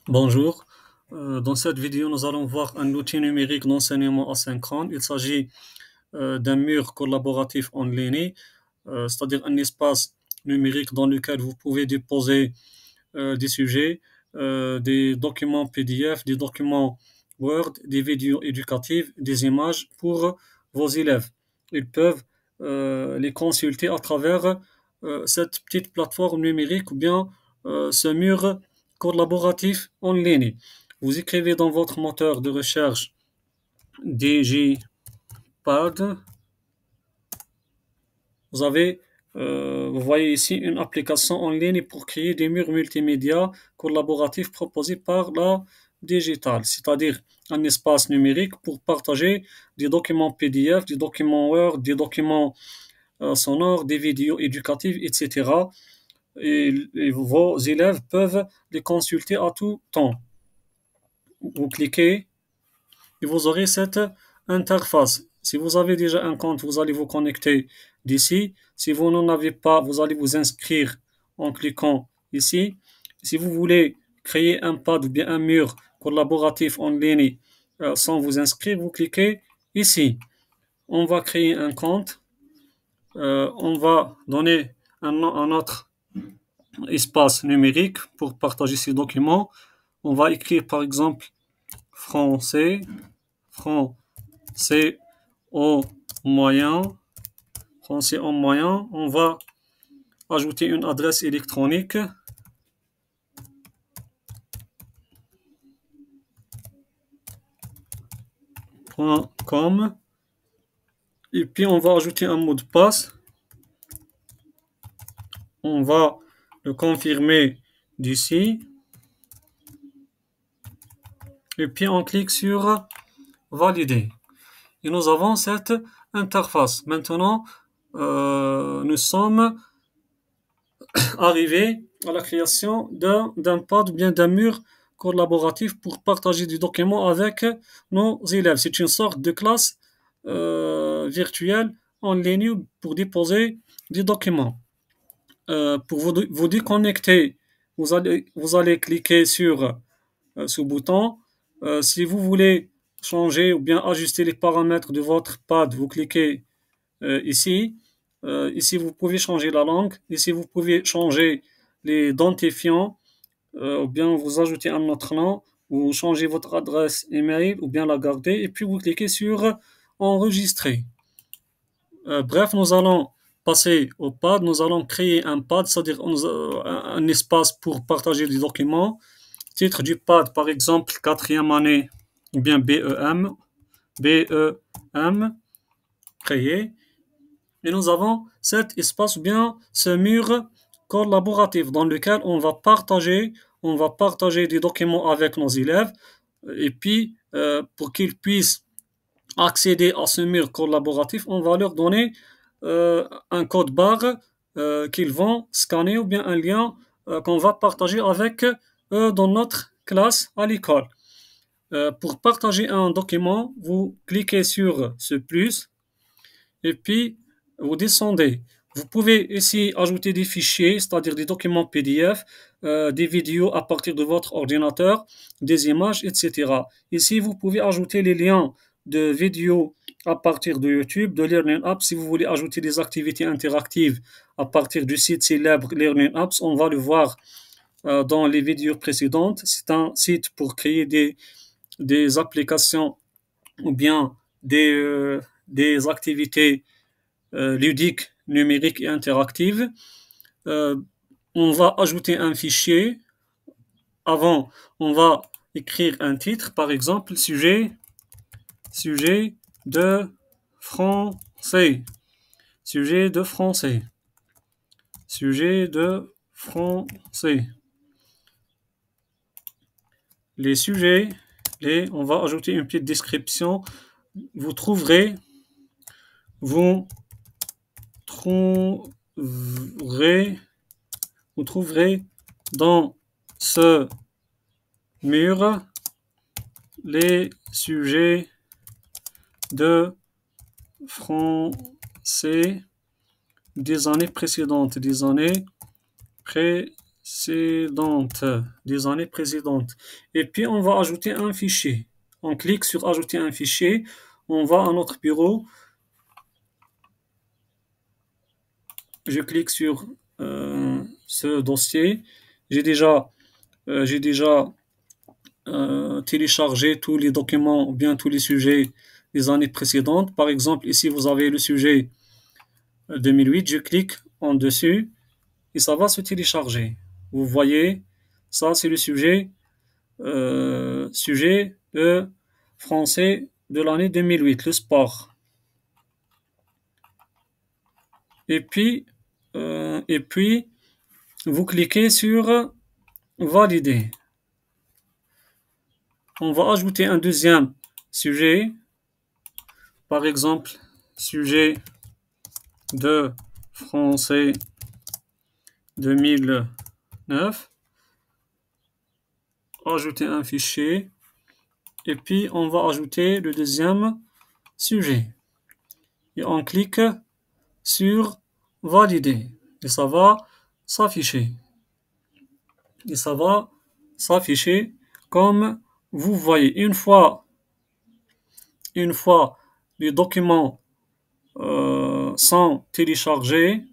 Bonjour. Dans cette vidéo, nous allons voir un outil numérique d'enseignement asynchrone. Il s'agit d'un mur collaboratif en ligne, c'est-à-dire un espace numérique dans lequel vous pouvez déposer des sujets, des documents PDF, des documents Word, des vidéos éducatives, des images pour vos élèves. Ils peuvent les consulter à travers cette petite plateforme numérique ou bien ce mur collaboratif en ligne. Vous écrivez dans votre moteur de recherche DigiPad. Vous avez, vous voyez ici une application en ligne pour créer des murs multimédia collaboratifs proposés par la Digital, c'est-à-dire un espace numérique pour partager des documents PDF, des documents Word, des documents sonores, des vidéos éducatives, etc. Et vos élèves peuvent les consulter à tout temps. Vous cliquez et vous aurez cette interface. Si vous avez déjà un compte, vous allez vous connecter d'ici. Si vous n'en avez pas, vous allez vous inscrire en cliquant ici. Si vous voulez créer un pad ou bien un mur collaboratif en ligne sans vous inscrire, vous cliquez ici. On va créer un compte. On va donner un nom à notre espace numérique pour partager ces documents. On va écrire par exemple français, français au moyen, français au moyen. On va ajouter une adresse électronique. .com. Et puis on va ajouter un mot de passe. On va le confirmer d'ici. Et puis on clique sur valider. Et nous avons cette interface. Maintenant, nous sommes arrivés à la création d'un pad ou bien d'un mur collaboratif pour partager des documents avec nos élèves. C'est une sorte de classe virtuelle en ligne pour déposer des documents. Pour vous déconnecter, vous allez cliquer sur ce bouton. Si vous voulez changer ou bien ajuster les paramètres de votre pad, vous cliquez ici. Ici, vous pouvez changer la langue. Ici, vous pouvez changer les identifiants ou bien vous ajoutez un autre nom ou changer votre adresse email ou bien la garder et puis vous cliquez sur enregistrer. Bref, nous allons passer au pad. Nous allons créer un pad, c'est-à-dire un espace pour partager des documents. Titre du pad, par exemple, quatrième année ou bien BEM. BEM, créé. Et nous avons cet espace ou bien ce mur collaboratif dans lequel on va partager des documents avec nos élèves et puis pour qu'ils puissent accéder à ce mur collaboratif, on va leur donner un code barre qu'ils vont scanner ou bien un lien qu'on va partager avec eux dans notre classe à l'école. Pour partager un document, vous cliquez sur ce plus et puis vous descendez. Vous pouvez ici ajouter des fichiers, c'est-à-dire des documents PDF, des vidéos à partir de votre ordinateur, des images, etc. Ici, vous pouvez ajouter les liens de vidéos à partir de YouTube, de Learning Apps. Si vous voulez ajouter des activités interactives à partir du site célèbre Learning Apps, on va le voir dans les vidéos précédentes. C'est un site pour créer des applications ou bien des activités ludiques, numériques et interactives. Euh, on va ajouter un fichier. Avant, on va écrire un titre, par exemple, sujet de français. Sujet de français. Sujet de français. Les sujets, on va ajouter une petite description. Vous trouverez, vous trouverez, vous trouverez dans ce mur les sujets de français des années précédentes, des années précédentes. précédentes, des années précédentes. Et puis, on va ajouter un fichier. On clique sur ajouter un fichier. On va à notre bureau. Je clique sur ce dossier. J'ai déjà téléchargé tous les documents ou bien tous les sujets des années précédentes. Par exemple, ici, vous avez le sujet 2008. Je clique en dessus et ça va se télécharger. Vous voyez, ça, c'est le sujet de français de l'année 2008, le sport. Et puis, vous cliquez sur valider. On va ajouter un deuxième sujet, par exemple, sujet de français 2009. Ajouter un fichier. Et puis, on va ajouter le deuxième sujet. Et on clique sur valider. Et ça va s'afficher. Et ça va s'afficher comme vous voyez. Une fois les documents sont téléchargés,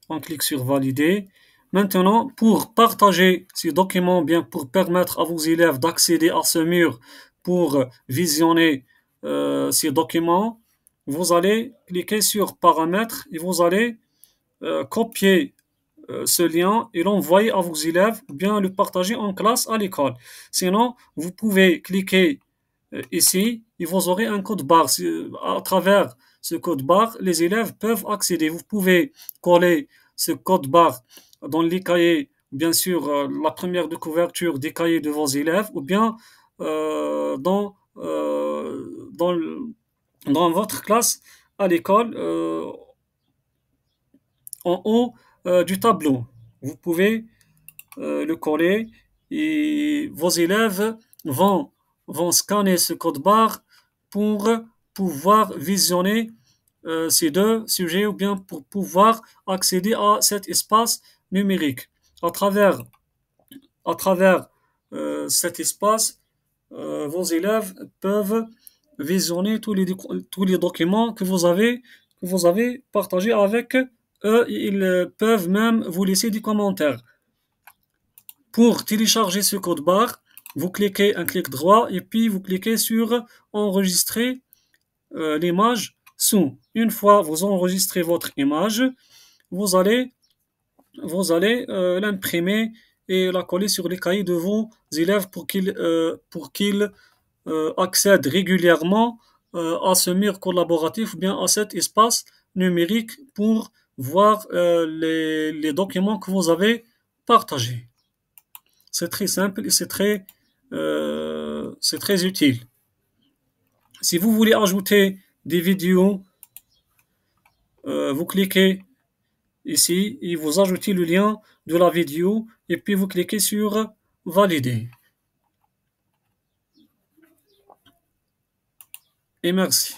on clique sur valider. Maintenant, pour partager ces documents, bien pour permettre à vos élèves d'accéder à ce mur pour visionner ces documents, vous allez cliquer sur paramètres et vous allez copier ce lien et l'envoyer à vos élèves ou bien le partager en classe à l'école. Sinon, vous pouvez cliquer ici et vous aurez un code barre. À travers ce code barre, les élèves peuvent accéder. Vous pouvez coller ce code barre dans les cahiers, bien sûr, la première de couverture des cahiers de vos élèves ou bien dans votre classe à l'école en haut du tableau. Vous pouvez le coller et vos élèves vont scanner ce code barre pour pouvoir visionner ces deux sujets ou bien pour pouvoir accéder à cet espace numérique. À travers, à travers cet espace, vos élèves peuvent visionner tous les documents que vous avez partagés avec eux. Ils peuvent même vous laisser des commentaires. Pour télécharger ce code barre, vous cliquez un clic droit et puis vous cliquez sur enregistrer l'image sous. Une fois vous enregistrez votre image, vous allez l'imprimer et la coller sur les cahiers de vos élèves pour qu'ils accèdent régulièrement à ce mur collaboratif ou bien à cet espace numérique pour voir les documents que vous avez partagés. C'est très simple et c'est très utile. Si vous voulez ajouter des vidéos, vous cliquez ici et vous ajoutez le lien de la vidéo et puis vous cliquez sur valider. Et merci.